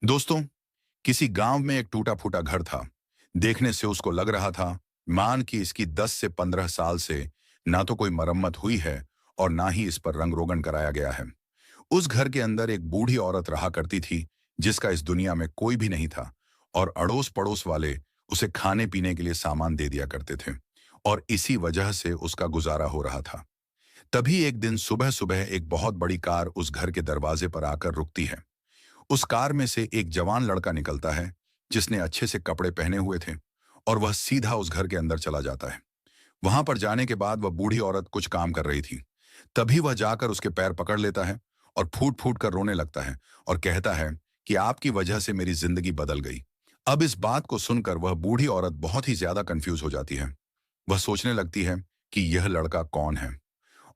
दोस्तों, किसी गांव में एक टूटा फूटा घर था। देखने से उसको लग रहा था मान कि इसकी 10 से 15 साल से ना तो कोई मरम्मत हुई है और ना ही इस पर रंग रोगन कराया गया है। उस घर के अंदर एक बूढ़ी औरत रहा करती थी, जिसका इस दुनिया में कोई भी नहीं था। और अड़ोस पड़ोस वाले उसे खाने पीने के लिए सामान दे दिया करते थे, और इसी वजह से उसका गुजारा हो रहा था। तभी एक दिन सुबह सुबह एक बहुत बड़ी कार उस घर के दरवाजे पर आकर रुकती है। उस कार में से एक जवान लड़का निकलता है, जिसने अच्छे से कपड़े पहने हुए थे, और वह सीधा उस घर के अंदर चला जाता है। वहां पर जाने के बाद वह बूढ़ी औरत कुछ काम कर रही थी। तभी वह जाकर उसके पैर पकड़ लेता है और फूट फूट कर रोने लगता है और कहता है कि आपकी वजह से मेरी जिंदगी बदल गई। अब इस बात को सुनकर वह बूढ़ी औरत बहुत ही ज्यादा कंफ्यूज हो जाती है। वह सोचने लगती है कि यह लड़का कौन है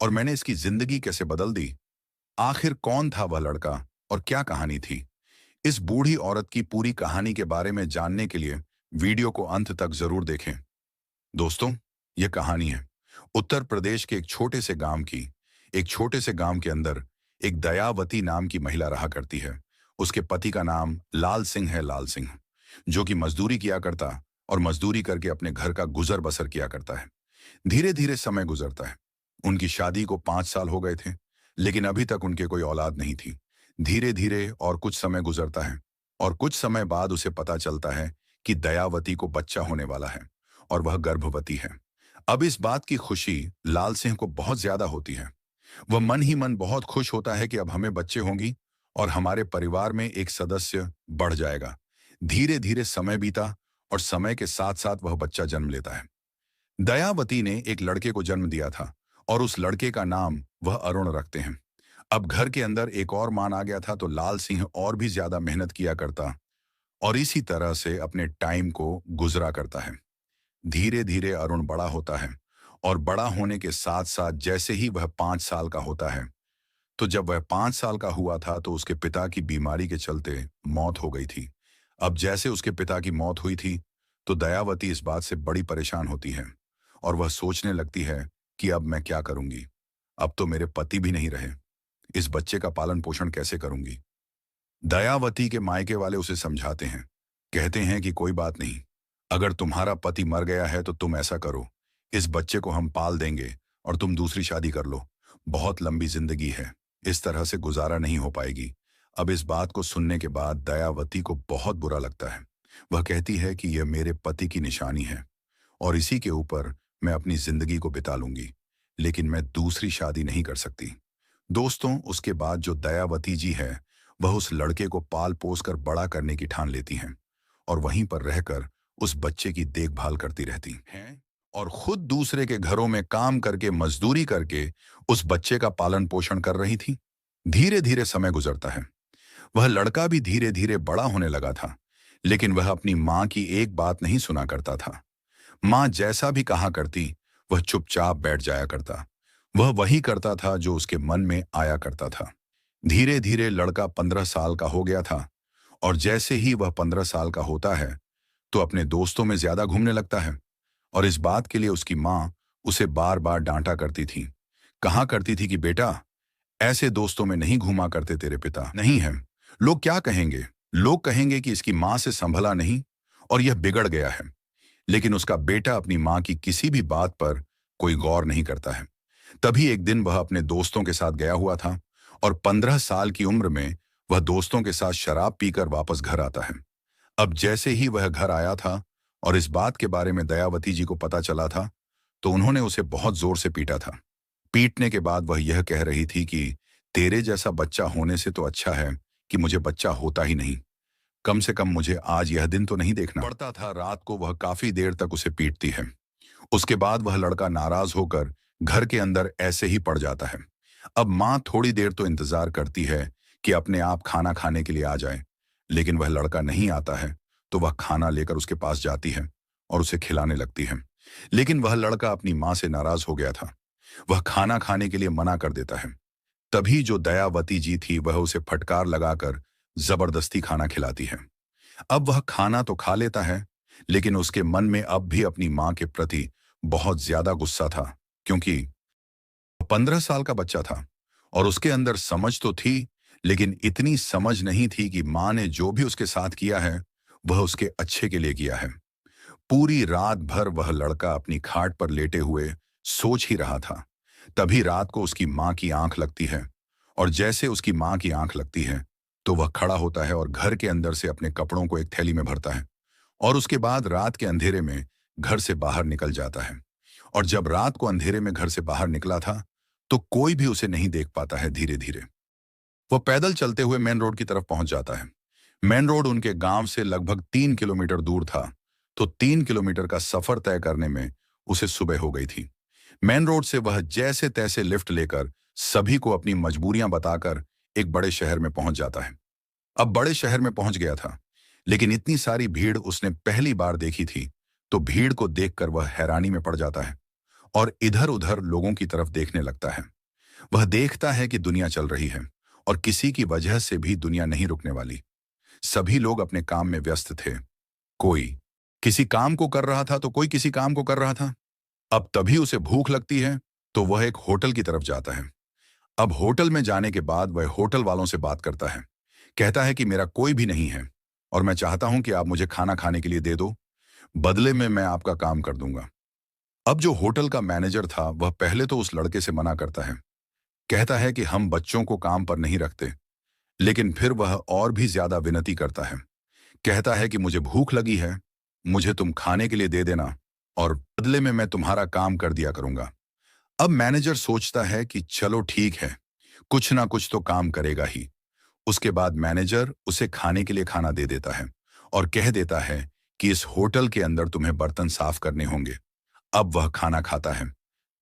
और मैंने इसकी जिंदगी कैसे बदल दी। आखिर कौन था वह लड़का और क्या कहानी थी। इस बूढ़ी औरत की पूरी कहानी के बारे में जानने के लिए वीडियो को अंत तक जरूर देखें। दोस्तों, यह कहानी है उत्तर प्रदेश के एक छोटे से गांव की। एक छोटे से गांव के अंदर एक दयावती नाम की महिला रहा करती है। उसके पति का नाम लाल सिंह है, लाल सिंह, जो कि मजदूरी किया करता और मजदूरी करके अपने घर का गुजर बसर किया करता है। धीरे धीरे समय गुजरता है। उनकी शादी को 5 साल हो गए थे, लेकिन अभी तक उनके कोई औलाद नहीं थी। धीरे धीरे और कुछ समय गुजरता है, और कुछ समय बाद उसे पता चलता है कि दयावती को बच्चा होने वाला है और वह गर्भवती है। अब इस बात की खुशी लाल सिंह को बहुत ज्यादा होती है। वह मन ही मन बहुत खुश होता है कि अब हमें बच्चे होंगी और हमारे परिवार में एक सदस्य बढ़ जाएगा। धीरे धीरे समय बीता और समय के साथ साथ वह बच्चा जन्म लेता है। दयावती ने एक लड़के को जन्म दिया था और उस लड़के का नाम वह अरुण रखते हैं। अब घर के अंदर एक और मान आ गया था, तो लाल सिंह और भी ज्यादा मेहनत किया करता और इसी तरह से अपने टाइम को गुजरा करता है। धीरे धीरे अरुण बड़ा होता है, और बड़ा होने के साथ साथ जैसे ही वह 5 साल का होता है, तो जब वह 5 साल का हुआ था तो उसके पिता की बीमारी के चलते मौत हो गई थी। अब जैसे उसके पिता की मौत हुई थी, तो दयावती इस बात से बड़ी परेशान होती है और वह सोचने लगती है कि अब मैं क्या करूंगी। अब तो मेरे पति भी नहीं रहे, इस बच्चे का पालन पोषण कैसे करूंगी। दयावती के मायके वाले उसे समझाते हैं, कहते हैं कि कोई बात नहीं, अगर तुम्हारा पति मर गया है तो तुम ऐसा करो, इस बच्चे को हम पाल देंगे और तुम दूसरी शादी कर लो। बहुत लंबी जिंदगी है, इस तरह से गुजारा नहीं हो पाएगी। अब इस बात को सुनने के बाद दयावती को बहुत बुरा लगता है। वह कहती है कि यह मेरे पति की निशानी है और इसी के ऊपर मैं अपनी जिंदगी को बिता लूंगी, लेकिन मैं दूसरी शादी नहीं कर सकती। दोस्तों, उसके बाद जो दयावती जी है, वह उस लड़के को पाल पोस कर बड़ा करने की ठान लेती हैं और वहीं पर रहकर उस बच्चे की देखभाल करती रहती हैं और खुद दूसरे के घरों में काम करके मजदूरी करके उस बच्चे का पालन पोषण कर रही थी। धीरे धीरे समय गुजरता है। वह लड़का भी धीरे धीरे बड़ा होने लगा था, लेकिन वह अपनी माँ की एक बात नहीं सुना करता था। माँ जैसा भी कहा करती, वह चुपचाप बैठ जाया करता। वह वही करता था जो उसके मन में आया करता था। धीरे धीरे लड़का 15 साल का हो गया था, और जैसे ही वह 15 साल का होता है, तो अपने दोस्तों में ज्यादा घूमने लगता है। और इस बात के लिए उसकी माँ उसे बार बार डांटा करती थी। कहा करती थी कि बेटा, ऐसे दोस्तों में नहीं घूमा करते, तेरे पिता नहीं है, लोग क्या कहेंगे। लोग कहेंगे कि इसकी माँ से संभला नहीं और यह बिगड़ गया है। लेकिन उसका बेटा अपनी माँ की किसी भी बात पर कोई गौर नहीं करता है। तभी एक दिन वह अपने दोस्तों के साथ गया हुआ था, और 15 साल की उम्र में वह दोस्तों के साथ शराब पीकर वापस घर आता है। अब जैसे ही वह घर आया था और इस बात के बारे में दयावती जी को पता चला था, तो उन्होंने उसे बहुत जोर से पीटा था। पीटने के बाद वह यह कह रही थी कि तेरे जैसा बच्चा होने से तो अच्छा है कि मुझे बच्चा होता ही नहीं। कम से कम मुझे आज यह दिन तो नहीं देखना पड़ता था। रात को वह काफी देर तक उसे पीटती है। उसके बाद वह लड़का नाराज होकर घर के अंदर ऐसे ही पड़ जाता है। अब माँ थोड़ी देर तो इंतजार करती है कि अपने आप खाना खाने के लिए आ जाए, लेकिन वह लड़का नहीं आता है। तो वह खाना लेकर उसके पास जाती है और उसे खिलाने लगती है। लेकिन वह लड़का अपनी माँ से नाराज हो गया था। वह खाना खाने के लिए मना कर देता है। तभी जो दयावती जी थी, वह उसे फटकार लगाकर जबरदस्ती खाना खिलाती है। अब वह खाना तो खा लेता है, लेकिन उसके मन में अब भी अपनी माँ के प्रति बहुत ज्यादा गुस्सा था, क्योंकि 15 साल का बच्चा था और उसके अंदर समझ तो थी, लेकिन इतनी समझ नहीं थी कि माँ ने जो भी उसके साथ किया है वह उसके अच्छे के लिए किया है। पूरी रात भर वह लड़का अपनी खाट पर लेटे हुए सोच ही रहा था। तभी रात को उसकी माँ की आंख लगती है, और जैसे उसकी माँ की आंख लगती है तो वह खड़ा होता है और घर के अंदर से अपने कपड़ों को एक थैली में भरता है, और उसके बाद रात के अंधेरे में घर से बाहर निकल जाता है। और जब रात को अंधेरे में घर से बाहर निकला था तो कोई भी उसे नहीं देख पाता है। धीरे धीरे वह पैदल चलते हुए मेन रोड की तरफ पहुंच जाता है। मेन रोड उनके गांव से लगभग 3 किलोमीटर दूर था, तो 3 किलोमीटर का सफर तय करने में उसे सुबह हो गई थी। मेन रोड से वह जैसे तैसे लिफ्ट लेकर सभी को अपनी मजबूरियां बताकर एक बड़े शहर में पहुंच जाता है। अब बड़े शहर में पहुंच गया था, लेकिन इतनी सारी भीड़ उसने पहली बार देखी थी, तो भीड़ को देखकर वह हैरानी में पड़ जाता है और इधर उधर लोगों की तरफ देखने लगता है। वह देखता है कि दुनिया चल रही है और किसी की वजह से भी दुनिया नहीं रुकने वाली। सभी लोग अपने काम में व्यस्त थे। कोई किसी काम को कर रहा था तो कोई किसी काम को कर रहा था। अब तभी उसे भूख लगती है, तो वह एक होटल की तरफ जाता है। अब होटल में जाने के बाद वह होटल वालों से बात करता है। कहता है कि मेरा कोई भी नहीं है और मैं चाहता हूं कि आप मुझे खाना खाने के लिए दे दो, बदले में मैं आपका काम कर दूंगा। अब जो होटल का मैनेजर था वह पहले तो उस लड़के से मना करता है। कहता है कि हम बच्चों को काम पर नहीं रखते, लेकिन फिर वह और भी ज्यादा विनती करता है। कहता है कि मुझे भूख लगी है, मुझे तुम खाने के लिए दे देना और बदले में मैं तुम्हारा काम कर दिया करूंगा। अब मैनेजर सोचता है कि चलो ठीक है, कुछ ना कुछ तो काम करेगा ही। उसके बाद मैनेजर उसे खाने के लिए खाना दे देता है और कह देता है कि इस होटल के अंदर तुम्हें बर्तन साफ करने होंगे। अब वह खाना खाता है।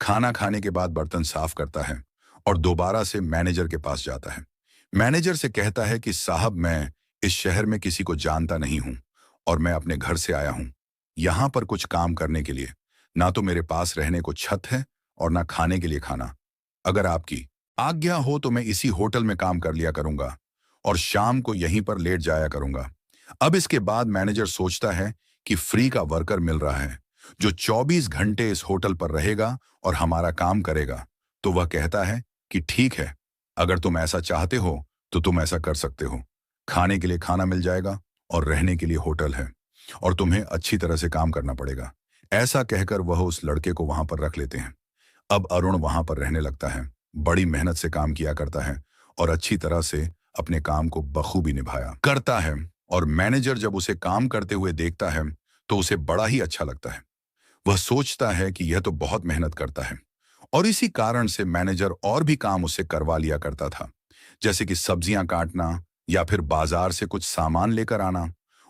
खाना खाने के बाद बर्तन साफ करता है और दोबारा से मैनेजर के पास जाता है। मैनेजर से कहता है कि साहब, मैं इस शहर में किसी को जानता नहीं हूं और मैं अपने घर से आया हूं यहां पर कुछ काम करने के लिए। ना तो मेरे पास रहने को छत है और ना खाने के लिए खाना। अगर आपकी आज्ञा हो तो मैं इसी होटल में काम कर लिया करूंगा और शाम को यहीं पर लेट जाया करूंगा। अब इसके बाद मैनेजर सोचता है कि फ्री का वर्कर मिल रहा है जो 24 घंटे इस होटल पर रहेगा और हमारा काम करेगा। तो वह कहता है कि ठीक है, अगर तुम ऐसा चाहते हो तो तुम ऐसा कर सकते हो। खाने के लिए खाना मिल जाएगा और रहने के लिए होटल है, और तुम्हें अच्छी तरह से काम करना पड़ेगा। ऐसा कहकर वह उस लड़के को वहां पर रख लेते हैं। अब अरुण वहां पर रहने लगता है, बड़ी मेहनत से काम किया करता है और अच्छी तरह से अपने काम को बखूबी निभाया करता है। और मैनेजर जब उसे काम करते हुए देखता है तो उसे बड़ा ही अच्छा लगता है। वह सोचता है कि यह तो बहुत मेहनत करता है, और इसी कारण से मैनेजर और भी काम उससे करवा लिया करता था, जैसे कि सब्जियां काटना या फिर बाजार से कुछ सामान लेकर आना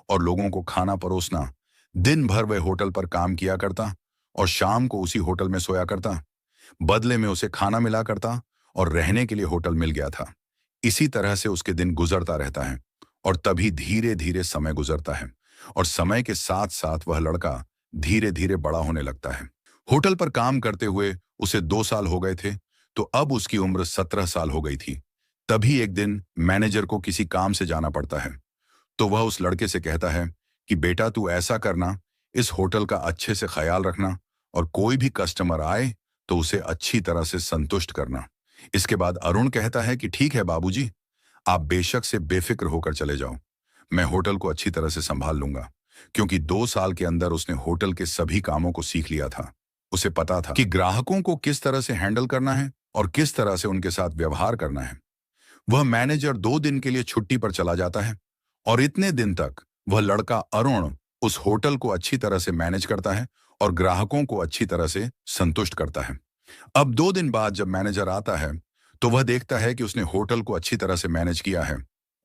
और लोगों को खाना परोसना। दिन भर वह होटल पर काम किया करता और शाम को उसी होटल में सोया करता। बदले में उसे खाना मिला करता और रहने के लिए होटल मिल गया था। इसी तरह से उसके दिन गुजरता रहता है और तभी धीरे धीरे समय गुजरता है और समय के साथ साथ वह लड़का धीरे धीरे बड़ा होने लगता है। होटल पर काम करते हुए उसे 2 साल हो गए थे, तो अब उसकी उम्र 17 साल हो गई थी। तभी एक दिन मैनेजर को किसी काम से जाना पड़ता है, तो वह उस लड़के से कहता है कि बेटा, तू ऐसा करना, इस होटल का अच्छे से ख्याल रखना और कोई भी कस्टमर आए तो उसे अच्छी तरह से संतुष्ट करना। इसके बाद अरुण कहता है कि ठीक है बाबूजी, आप बेशक से बेफिक्र होकर चले जाओ, मैं होटल को अच्छी तरह से संभाल लूंगा। क्योंकि 2 साल के अंदर उसने होटल के सभी कामों को सीख लिया था। उसे पता था कि ग्राहकों को किस तरह से हैंडल करना है और किस तरह से उनके साथ व्यवहार करना है। वह मैनेजर 2 दिन के लिए छुट्टी पर चला जाता है और इतने दिन तक वह लड़का अरुण उस होटल को अच्छी तरह से मैनेज करता है और ग्राहकों को अच्छी तरह से संतुष्ट करता है। अब 2 दिन बाद जब मैनेजर आता है तो वह देखता है कि उसने होटल को अच्छी तरह से मैनेज किया है,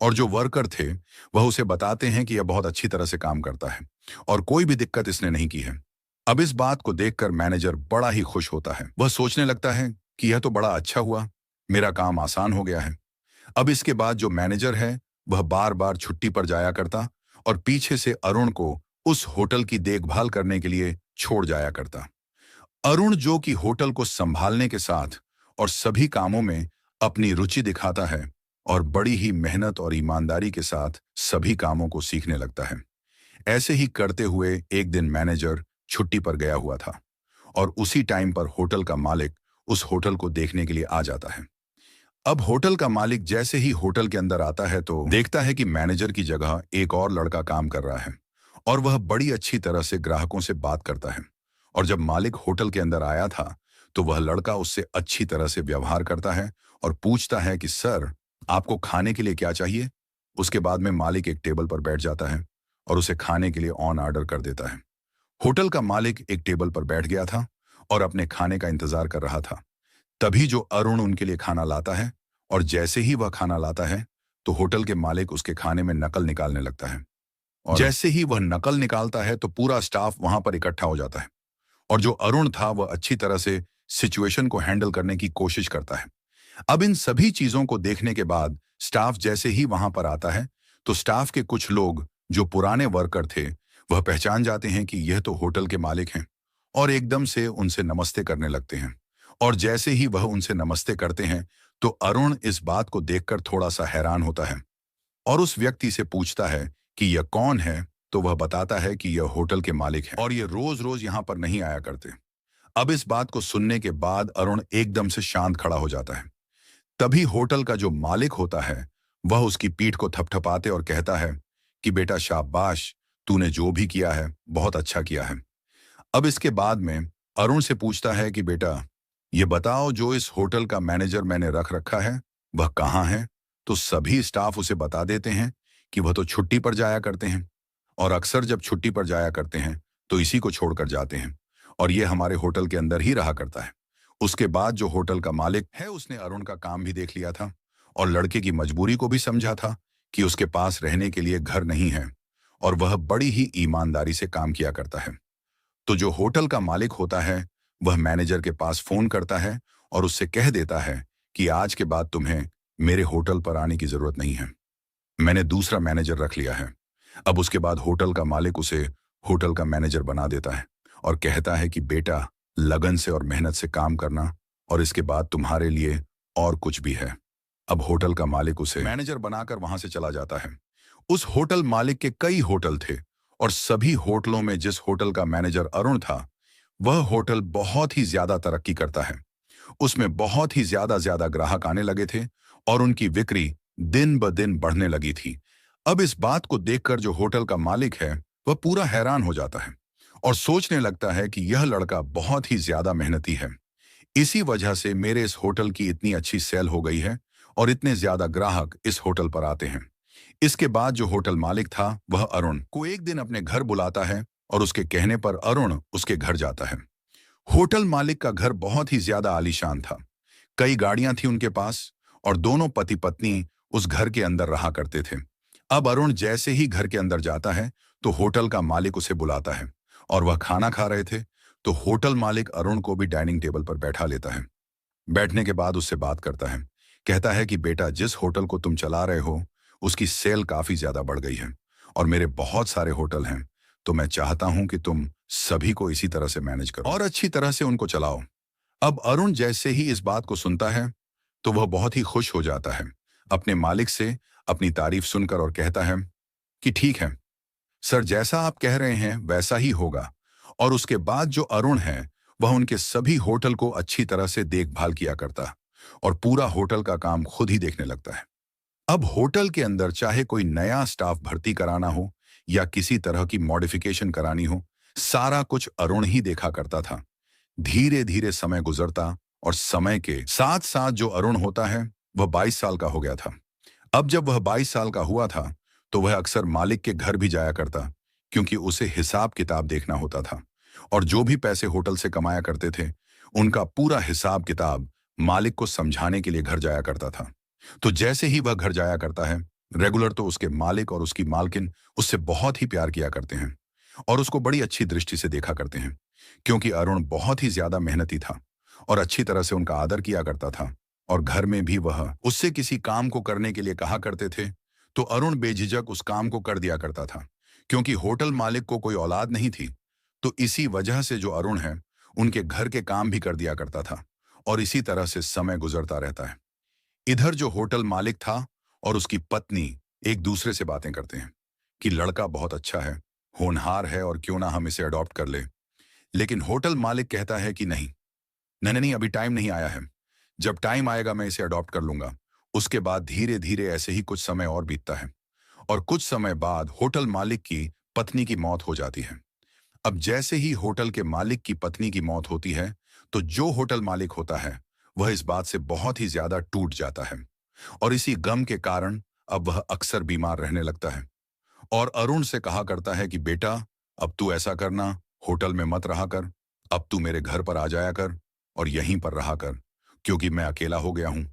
और जो वर्कर थे वह उसे बताते हैं कि यह बहुत अच्छी तरह से काम करता है और कोई भी दिक्कत इसने नहीं की है। अब इस बात को देखकर मैनेजर बड़ा ही खुश होता है। वह सोचने लगता है कि यह तो बड़ा अच्छा हुआ, मेरा काम आसान हो गया है। अब इसके बाद जो मैनेजर है वह बार बार छुट्टी पर जाया करता और पीछे से अरुण को उस होटल की देखभाल करने के लिए छोड़ जाया करता। अरुण, जो कि होटल को संभालने के साथ और सभी कामों में अपनी रुचि दिखाता है और बड़ी ही मेहनत और ईमानदारी के साथ सभी कामों को सीखने लगता है। ऐसे ही करते हुए एक दिन मैनेजर छुट्टी पर गया हुआ था और उसी टाइम पर होटल का मालिक उस होटल को देखने के लिए आ जाता है। अब होटल का मालिक जैसे ही होटल के अंदर आता है तो देखता है कि मैनेजर की जगह एक और लड़का काम कर रहा है और वह बड़ी अच्छी तरह से ग्राहकों से बात करता है। और जब मालिक होटल के अंदर आया था तो वह लड़का उससे अच्छी तरह से व्यवहार करता है और पूछता है कि सर, आपको खाने के लिए क्या चाहिए। उसके बाद में मालिक एक टेबल पर बैठ जाता है और उसे खाने के लिए ऑन ऑर्डर कर देता है। होटल का मालिक एक टेबल पर बैठ गया था और अपने खाने का इंतजार कर रहा था। तभी जो अरुण उनके लिए खाना लाता है और जैसे ही वह खाना लाता है तो होटल के मालिक उसके खाने में नकल निकालने लगता है। और जैसे ही वह नकल निकालता है तो पूरा स्टाफ वहां पर इकट्ठा हो जाता है और जो अरुण था वह अच्छी तरह से सिचुएशन को हैंडल करने की कोशिश करता है। अब इन सभी चीजों को देखने के बाद स्टाफ जैसे ही वहां पर आता है तो स्टाफ के कुछ लोग जो पुराने वर्कर थे वह पहचान जाते हैं कि यह तो होटल के मालिक हैं और एकदम से उनसे नमस्ते करने लगते हैं। और जैसे ही वह उनसे नमस्ते करते हैं तो अरुण इस बात को देखकर थोड़ा सा हैरान होता है और उस व्यक्ति से पूछता है कि यह कौन है। तो वह बताता है कि यह होटल के मालिक हैं और ये रोज रोज यहाँ पर नहीं आया करते। अब इस बात को सुनने के बाद अरुण एकदम से शांत खड़ा हो जाता है। तभी होटल का जो मालिक होता है वह उसकी पीठ को थपथपाते और कहता है कि बेटा शाबाश, तूने जो भी किया है बहुत अच्छा किया है। अब इसके बाद में अरुण से पूछता है कि बेटा, ये बताओ जो इस होटल का मैनेजर मैंने रख रखा है वह कहाँ है। तो सभी स्टाफ उसे बता देते हैं कि वह तो छुट्टी पर जाया करते हैं और अक्सर जब छुट्टी पर जाया करते हैं तो इसी को छोड़कर जाते हैं और ये हमारे होटल के अंदर ही रहा करता है। उसके बाद जो होटल का मालिक है उसने अरुण का काम भी देख लिया था और लड़के की मजबूरी को भी समझा था कि उसके पास रहने के लिए घर नहीं है और वह बड़ी ही ईमानदारी से काम किया करता है। तो जो होटल का मालिक होता है वह मैनेजर के पास फोन करता है और उससे कह देता है कि आज के बाद तुम्हें मेरे होटल पर आने की जरूरत नहीं है, मैंने दूसरा मैनेजर रख लिया है। अब उसके बाद होटल का मालिक उसे होटल का मैनेजर बना देता है और कहता है कि बेटा, लगन से और मेहनत से काम करना और इसके बाद तुम्हारे लिए और कुछ भी है। अब होटल का मालिक उसे मैनेजर बनाकर वहां से चला जाता है। उस होटल मालिक के कई होटल थे और सभी होटलों में जिस होटल का मैनेजर अरुण था वह होटल बहुत ही ज्यादा तरक्की करता है। उसमें बहुत ही ज्यादा ग्राहक आने लगे थे और उनकी बिक्री दिन ब दिन बढ़ने लगी थी। अब इस बात को देखकर जो होटल का मालिक है वह पूरा हैरान हो जाता है और सोचने लगता है कि यह लड़का बहुत ही ज्यादा मेहनती है, इसी वजह से मेरे इस होटल की इतनी अच्छी सेल हो गई है और इतने ज्यादा ग्राहक इस होटल पर आते हैं। इसके बाद जो होटल मालिक था वह अरुण को एक दिन अपने घर बुलाता है और उसके कहने पर अरुण उसके घर जाता है। होटल मालिक का घर बहुत ही ज्यादा आलीशान था, कई गाड़ियां थी उनके पास और दोनों पति पत्नी उस घर के अंदर रहा करते थे। अब अरुण जैसे ही घर के अंदर जाता है तो होटल का मालिक उसे बुलाता है और वह खाना खा रहे थे तो होटल मालिक अरुण को भी डाइनिंग टेबल पर बैठा लेता है। बैठने के बाद उससे बात करता है, कहता है कि बेटा, जिस होटल को तुम चला रहे हो उसकी सेल काफी ज्यादा बढ़ गई है और मेरे बहुत सारे होटल हैं, तो मैं चाहता हूं कि तुम सभी को इसी तरह से मैनेज करो और अच्छी तरह से उनको चलाओ। अब अरुण जैसे ही इस बात को सुनता है तो वह बहुत ही खुश हो जाता है अपने मालिक से अपनी तारीफ सुनकर और कहता है कि ठीक है सर, जैसा आप कह रहे हैं वैसा ही होगा। और उसके बाद जो अरुण है वह उनके सभी होटल को अच्छी तरह से देखभाल किया करता और पूरा होटल का काम खुद ही देखने लगता है। अब होटल के अंदर चाहे कोई नया स्टाफ भर्ती कराना हो या किसी तरह की मॉडिफिकेशन करानी हो, सारा कुछ अरुण ही देखा करता था। धीरे धीरे समय गुजरता और समय के साथ साथ जो अरुण होता है वह 22 साल का हो गया था। अब जब वह 22 साल का हुआ था तो वह अक्सर मालिक के घर भी जाया करता क्योंकि उसे हिसाब किताब देखना होता था और जो भी पैसे होटल से कमाया करते थे उनका पूरा हिसाब किताब मालिक को समझाने के लिए घर जाया करता था। तो जैसे ही वह घर जाया करता है रेगुलर तो उसके मालिक और उसकी मालकिन उससे बहुत ही प्यार किया करते हैं और उसको बड़ी अच्छी दृष्टि से देखा करते हैं क्योंकि अरुण बहुत ही ज्यादा मेहनती था और अच्छी तरह से उनका आदर किया करता था। और घर में भी वह उससे किसी काम को करने के लिए कहा करते थे तो अरुण बेझिझक उस काम को कर दिया करता था क्योंकि होटल मालिक को कोई औलाद नहीं थी। तो इसी वजह से जो अरुण है उनके घर के काम भी कर दिया करता था और इसी तरह से समय गुजरता रहता है। इधर जो होटल मालिक था और उसकी पत्नी एक दूसरे से बातें करते हैं कि लड़का बहुत अच्छा है, होनहार है और क्यों ना हम इसे अडॉप्ट कर ले। लेकिन होटल मालिक कहता है कि नहीं नहीं नहीं, अभी टाइम नहीं आया है, जब टाइम आएगा मैं इसे अडॉप्ट कर लूंगा। उसके बाद धीरे धीरे ऐसे ही कुछ समय और बीतता है और कुछ समय बाद होटल मालिक की पत्नी की मौत हो जाती है। अब जैसे ही होटल के मालिक की पत्नी की मौत होती है, तो जो होटल मालिक होता है वह इस बात से बहुत ही ज्यादा टूट जाता है और इसी गम के कारण अब वह अक्सर बीमार रहने लगता है और अरुण से कहा करता है कि बेटा, अब तू ऐसा करना, होटल में मत रहा कर, अब तू मेरे घर पर आ जाया कर और यहीं पर रहा कर, क्योंकि मैं अकेला हो गया हूं,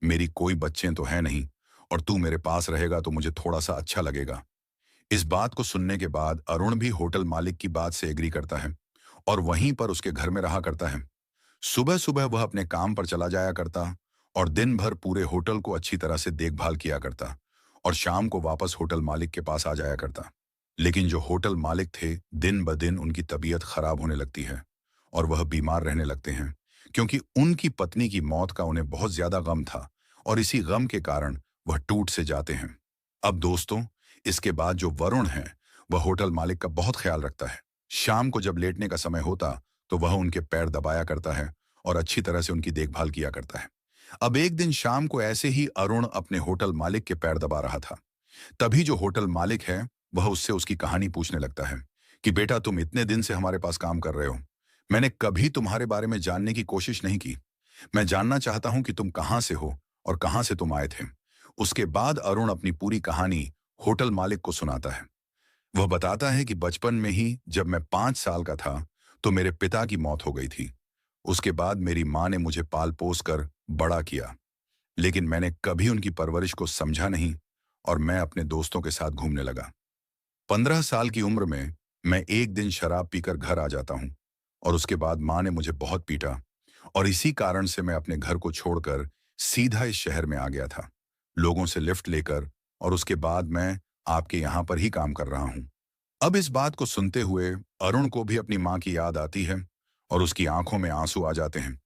मेरी कोई बच्चे तो है नहीं और तू मेरे पास रहेगा तो मुझे थोड़ा सा अच्छा लगेगा। इस बात को सुनने के बाद अरुण भी होटल मालिक की बात से एग्री करता है और वहीं पर उसके घर में रहा करता है। सुबह सुबह वह अपने काम पर चला जाया करता और दिन भर पूरे होटल को अच्छी तरह से देखभाल किया करता और शाम को वापस होटल मालिक के पास आ जाया करता। लेकिन जो होटल मालिक थे, दिन ब दिन उनकी तबीयत खराब होने लगती है और वह बीमार रहने लगते हैं, क्योंकि उनकी पत्नी की मौत का उन्हें बहुत ज्यादा गम था और इसी गम के कारण वह टूट से जाते हैं। अब दोस्तों, इसके बाद जो वरुण है वह होटल मालिक का बहुत ख्याल रखता है। शाम को जब लेटने का समय होता तो वह उनके पैर दबाया करता है और अच्छी तरह से उनकी देखभाल किया करता है। अब एक दिन शाम को ऐसे ही अरुण अपने होटल मालिक के पैर दबा रहा था। तभी जो होटल मालिक है वह उससे उसकी कहानी पूछने लगता है कि बेटा, तुम इतने दिन से हमारे पास काम कर रहे हो, मैंने कभी तुम्हारे बारे में जानने की कोशिश नहीं की। मैं जानना चाहता हूं कि तुम कहां से हो और कहां से तुम आए थे। उसके बाद अरुण अपनी पूरी कहानी होटल मालिक को सुनाता है। वह बताता है कि बचपन में ही जब मैं 5 साल का था तो मेरे पिता की मौत हो गई थी। उसके बाद मेरी माँ ने मुझे पाल पोस कर बड़ा किया, लेकिन मैंने कभी उनकी परवरिश को समझा नहीं और मैं अपने दोस्तों के साथ घूमने लगा। 15 साल की उम्र में मैं एक दिन शराब पीकर घर आ जाता हूँ और उसके बाद माँ ने मुझे बहुत पीटा और इसी कारण से मैं अपने घर को छोड़कर सीधा इस शहर में आ गया था, लोगों से लिफ्ट लेकर, और उसके बाद मैं आपके यहाँ पर ही काम कर रहा हूँ। अब इस बात को सुनते हुए अरुण को भी अपनी माँ की याद आती है और उसकी आंखों में आंसू आ जाते हैं।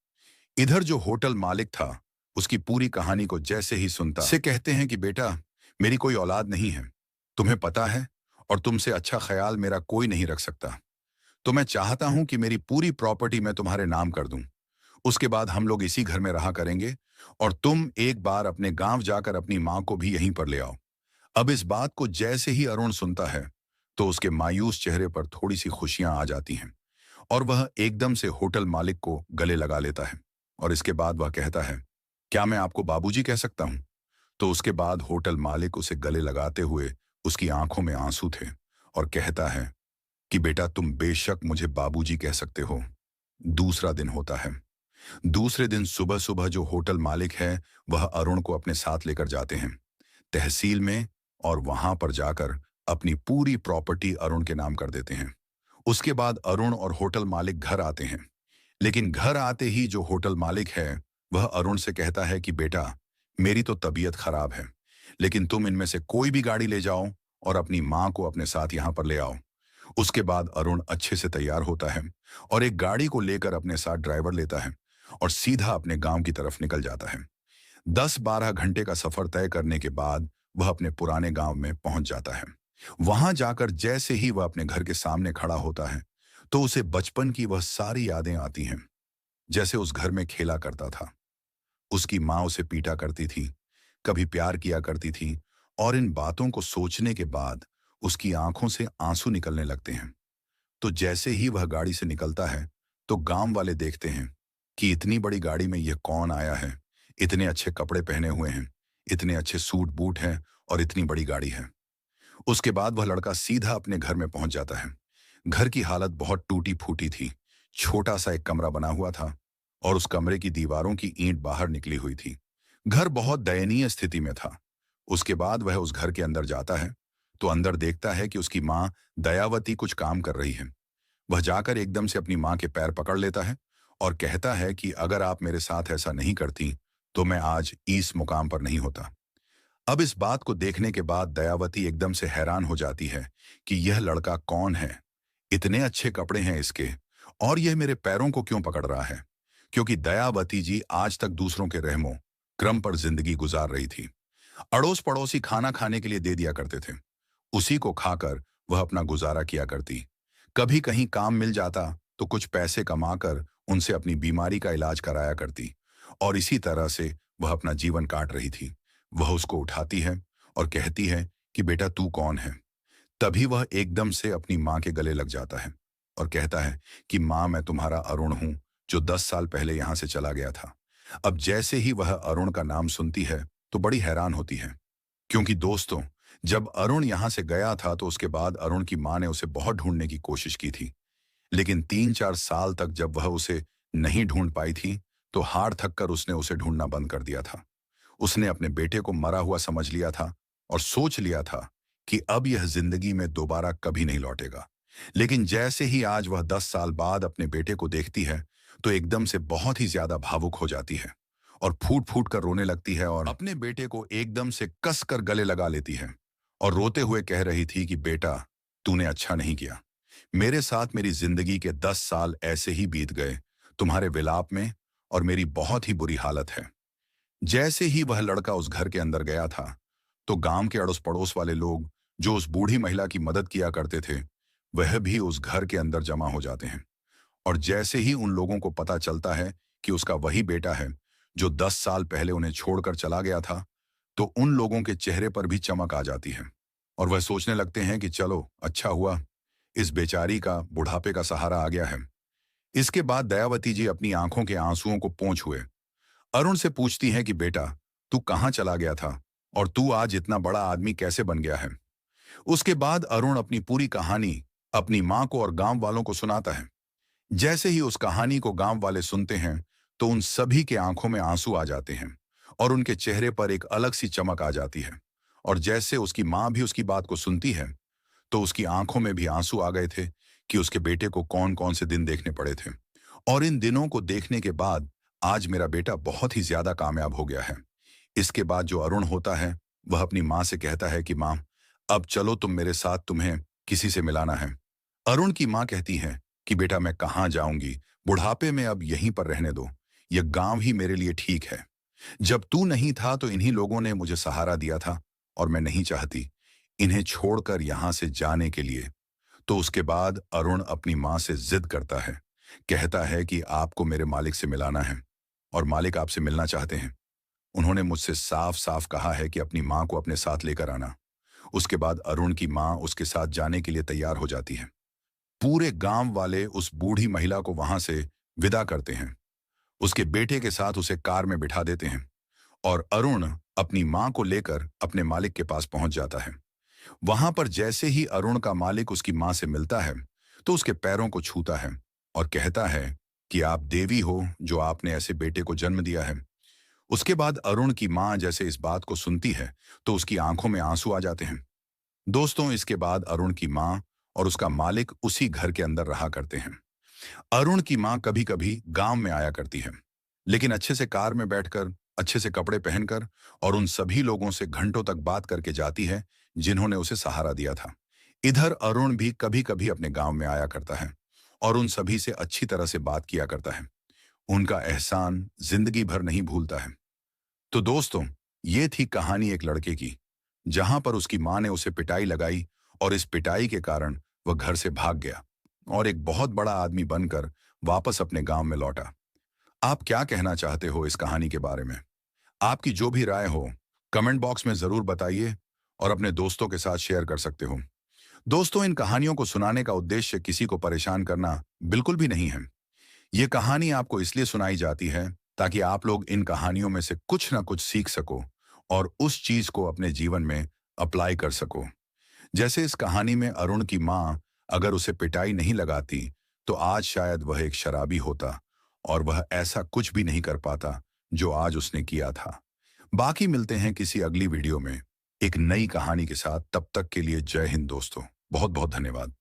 इधर जो होटल मालिक था, उसकी पूरी कहानी को जैसे ही सुनता से कहते हैं कि बेटा, मेरी कोई औलाद नहीं है, तुम्हें पता है, और तुमसे अच्छा ख्याल मेरा कोई नहीं रख सकता। तो मैं चाहता हूं कि मेरी पूरी प्रॉपर्टी मैं तुम्हारे नाम कर दूं। उसके बाद हम लोग इसी घर में रहा करेंगे और तुम एक बार अपने गांव जाकर अपनी माँ को भी यहीं पर ले आओ। अब इस बात को जैसे ही अरुण सुनता है तो उसके मायूस चेहरे पर थोड़ी सी खुशियां आ जाती हैं और वह एकदम से होटल मालिक को गले लगा लेता है और इसके बाद वह कहता है, क्या मैं आपको बाबूजी कह सकता हूं? तो उसके बाद होटल मालिक उसे गले लगाते हुए उसकी आंखों में आंसू थे और कहता है कि बेटा, तुम बेशक मुझे बाबूजी कह सकते हो। दूसरा दिन होता है। दूसरे दिन सुबह सुबह जो होटल मालिक है वह अरुण को अपने साथ लेकर जाते हैं तहसील में और वहां पर जाकर अपनी पूरी प्रॉपर्टी अरुण के नाम कर देते हैं। उसके बाद अरुण और होटल मालिक घर आते हैं, लेकिन घर आते ही जो होटल मालिक है वह अरुण से कहता है कि बेटा, मेरी तो तबीयत खराब है, लेकिन तुम इनमें से कोई भी गाड़ी ले जाओ और अपनी माँ को अपने साथ यहाँ पर ले आओ। उसके बाद अरुण अच्छे से तैयार होता है और एक गाड़ी को लेकर अपने साथ ड्राइवर लेता है और सीधा अपने गांव की तरफ निकल जाता है। 10-12 घंटे का सफर तय करने के बाद वह अपने पुराने गांव में पहुंच जाता है। वहां जाकर जैसे ही वह अपने घर के सामने खड़ा होता है तो उसे बचपन की वह सारी यादें आती हैं। जैसे उस घर में खेला करता था, उसकी माँ उसे पीटा करती थी, कभी प्यार किया करती थी, और इन बातों को सोचने के बाद उसकी आंखों से आंसू निकलने लगते हैं। तो जैसे ही वह गाड़ी से निकलता है तो गांव वाले देखते हैं कि इतनी बड़ी गाड़ी में यह कौन आया है, इतने अच्छे कपड़े पहने हुए हैं, इतने अच्छे सूट बूट हैं और इतनी बड़ी गाड़ी है। उसके बाद वह लड़का सीधा अपने घर में पहुंच जाता है। घर की हालत बहुत टूटी फूटी थी। छोटा सा एक कमरा बना हुआ था और उस कमरे की दीवारों की ईंट बाहर निकली हुई थी। घर बहुत दयनीय स्थिति में था। उसके बाद वह उस घर के अंदर जाता है तो अंदर देखता है कि उसकी माँ दयावती कुछ काम कर रही है। वह जाकर एकदम से अपनी माँ के पैर पकड़ लेता है और कहता है कि अगर आप मेरे साथ ऐसा नहीं करती तो मैं आज इस मुकाम पर नहीं होता। अब इस बात को देखने के बाद दयावती एकदम से हैरान हो जाती है कि यह लड़का कौन है, इतने अच्छे कपड़े हैं इसके, और यह मेरे पैरों को क्यों पकड़ रहा है, क्योंकि दयावती जी आज तक दूसरों के रहमो क्रम पर जिंदगी गुजार रही थी। अड़ोस पड़ोसी खाना खाने के लिए दे दिया करते थे, उसी को खाकर वह अपना गुजारा किया करती। कभी कहीं काम मिल जाता तो कुछ पैसे कमाकर उनसे अपनी बीमारी का इलाज कराया करती और इसी तरह से वह अपना जीवन काट रही थी। वह उसको उठाती है और कहती है कि बेटा तू कौन है। तभी वह एकदम से अपनी माँ के गले लग जाता है और कहता है कि माँ मैं तुम्हारा अरुण हूं, जो 10 साल पहले यहां से चला गया था। अब जैसे ही वह अरुण का नाम सुनती है तो बड़ी हैरान होती है, क्योंकि दोस्तों जब अरुण यहां से गया था तो उसके बाद अरुण की माँ ने उसे बहुत ढूंढने की कोशिश की थी, लेकिन 3-4 साल तक जब वह उसे नहीं ढूंढ पाई थी तो हार थक कर उसने उसे ढूंढना बंद कर दिया था। उसने अपने बेटे को मरा हुआ समझ लिया था और सोच लिया था कि अब यह जिंदगी में दोबारा कभी नहीं लौटेगा। लेकिन जैसे ही आज वह 10 साल बाद अपने बेटे को देखती है तो एकदम से बहुत ही ज्यादा भावुक हो जाती है और फूट फूट कर रोने लगती है और अपने बेटे को एकदम से कस कर गले लगा लेती है और रोते हुए कह रही थी कि बेटा तूने अच्छा नहीं किया। मेरे साथ मेरी जिंदगी के 10 साल ऐसे ही बीत गए तुम्हारे विलाप में, और मेरी बहुत ही बुरी हालत है। जैसे ही वह लड़का उस घर के अंदर गया था तो गांव के अड़ोस पड़ोस वाले लोग जो उस बूढ़ी महिला की मदद किया करते थे वह भी उस घर के अंदर जमा हो जाते हैं। और जैसे ही उन लोगों को पता चलता है कि उसका वही बेटा है जो 10 साल पहले उन्हें छोड़कर चला गया था, तो उन लोगों के चेहरे पर भी चमक आ जाती है और वह सोचने लगते हैं कि चलो अच्छा हुआ, इस बेचारी का बुढ़ापे का सहारा आ गया है। इसके बाद दयावती जी अपनी आंखों के आंसुओं को पोंछ हुए अरुण से पूछती हैं कि बेटा तू कहाँ चला गया था और तू आज इतना बड़ा आदमी कैसे बन गया है। उसके बाद अरुण अपनी पूरी कहानी अपनी माँ को और गांव वालों को सुनाता है। जैसे ही उस कहानी को गांव वाले सुनते हैं तो उन सभी के आंखों में आंसू आ जाते हैं और उनके चेहरे पर एक अलग सी चमक आ जाती है। और जैसे उसकी माँ भी उसकी बात को सुनती है तो उसकी आंखों में भी आंसू आ गए थे कि उसके बेटे को कौन कौन से दिन देखने पड़े थे, और इन दिनों को देखने के बाद आज मेरा बेटा बहुत ही ज्यादा कामयाब हो गया है। इसके बाद जो अरुण होता है वह अपनी माँ से कहता है कि माँ अब चलो तुम मेरे साथ, तुम्हें किसी से मिलाना है। अरुण की माँ कहती है कि बेटा मैं कहाँ जाऊंगी, बुढ़ापे में अब यहीं पर रहने दो, यह गांव ही मेरे लिए ठीक है। जब तू नहीं था तो इन्हीं लोगों ने मुझे सहारा दिया था और मैं नहीं चाहती इन्हें छोड़कर यहां से जाने के लिए। तो उसके बाद अरुण अपनी माँ से जिद करता है, कहता है कि आपको मेरे मालिक से मिलाना है और मालिक आपसे मिलना चाहते हैं। उन्होंने मुझसे साफ साफ कहा है कि अपनी माँ को अपने साथ लेकर आना। उसके बाद अरुण की माँ उसके साथ जाने के लिए तैयार हो जाती है। पूरे गांव वाले उस बूढ़ी महिला को वहां से विदा करते हैं, उसके बेटे के साथ उसे कार में बिठा देते हैं और अरुण अपनी माँ को लेकर अपने मालिक के पास पहुंच जाता है। वहां पर जैसे ही अरुण का मालिक उसकी माँ से मिलता है तो उसके पैरों को छूता है और कहता है कि आप देवी हो जो आपने ऐसे बेटे को जन्म दिया है। उसके बाद अरुण की माँ जैसे इस बात को सुनती है तो उसकी आंखों में आंसू आ जाते हैं। दोस्तों इसके बाद अरुण की माँ और उसका मालिक उसी घर के अंदर रहा करते हैं। अरुण की माँ कभी कभी गांव में आया करती है, लेकिन अच्छे से कार में बैठकर, अच्छे से कपड़े पहनकर और उन सभी लोगों से घंटों तक बात करके जाती है जिन्होंने उसे सहारा दिया था। इधर अरुण भी कभी कभी अपने गांव में आया करता है और उन सभी से अच्छी तरह से बात किया करता है, उनका एहसान जिंदगी भर नहीं भूलता है। तो दोस्तों ये थी कहानी एक लड़के की जहां पर उसकी माँ ने उसे पिटाई लगाई और इस पिटाई के कारण वह घर से भाग गया और एक बहुत बड़ा आदमी बनकर वापस अपने गांव में लौटा। आप क्या कहना चाहते हो इस कहानी के बारे में? आपकी जो भी राय हो कमेंट बॉक्स में जरूर बताइए और अपने दोस्तों के साथ शेयर कर सकते हो। दोस्तों इन कहानियों को सुनाने का उद्देश्य किसी को परेशान करना बिल्कुल भी नहीं है। ये कहानी आपको इसलिए सुनाई जाती है ताकि आप लोग इन कहानियों में से कुछ ना कुछ सीख सको और उस चीज को अपने जीवन में अप्लाई कर सको। जैसे इस कहानी में अरुण की माँ अगर उसे पिटाई नहीं लगाती तो आज शायद वह एक शराबी होता और वह ऐसा कुछ भी नहीं कर पाता जो आज उसने किया था। बाकी मिलते हैं किसी अगली वीडियो में एक नई कहानी के साथ। तब तक के लिए जय हिंद दोस्तों, बहुत बहुत धन्यवाद।